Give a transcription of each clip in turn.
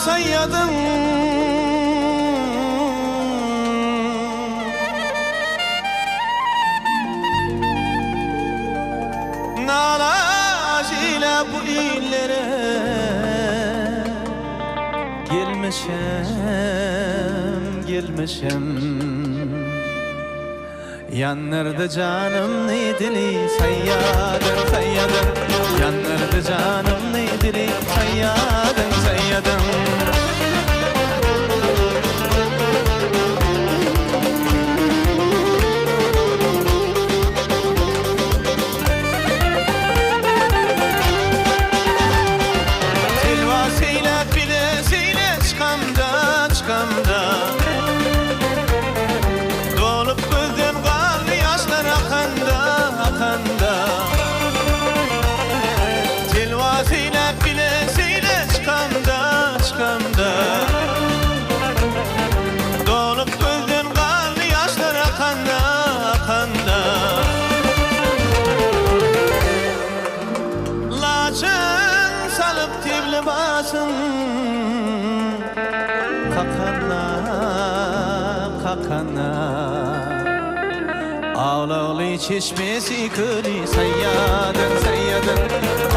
sayyadım. Nalaz ile bu illere gelmişem yanlarda canım ne dili sayyadım yanlarda canım ne dili sayyadım Tilvasıyla bilesiyle çıkamda dolup gözüm kanlı yaşlar akanda Tilvasıyla bilesiyle çıkamda dolup gözüm kanlı yaşlar akanda Laçın salıp tibli basın kakana Ağlalı çeşmesi kılı sayyadım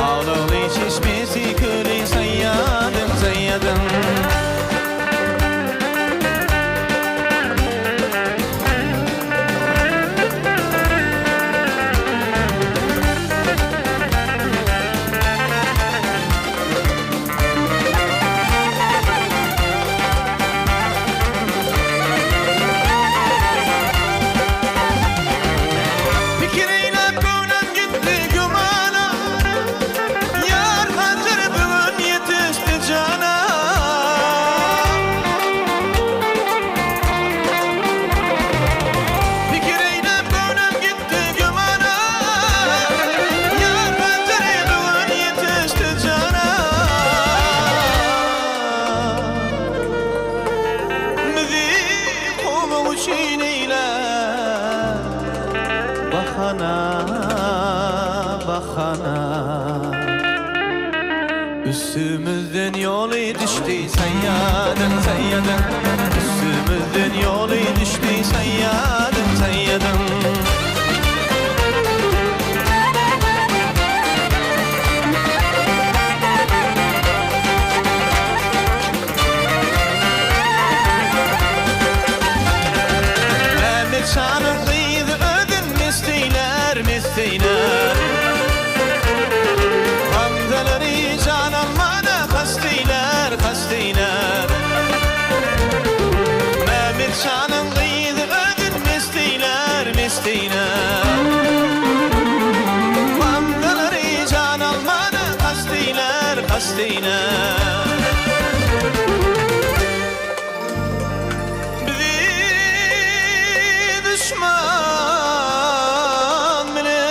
Ağlalı çeşmesi kılı sayyadım Bahana Üstümüzden yolu düştü sayyadım Üstümüzden yolu düştü sayyadım Mehmet Şan'ın kıydı ödün misteyler Hamzaları can almana kasteyler Mehmet Şan'ın kıydı ödün misteyler Hamzaları can almana kasteyler Bizi düşman bile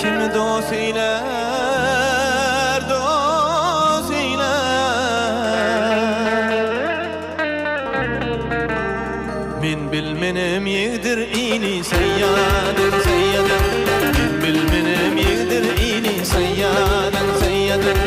kimi dost eyler Min bilmenim yedir ili sayyadım Min bilmenim yedir ili sayyadım sayyadım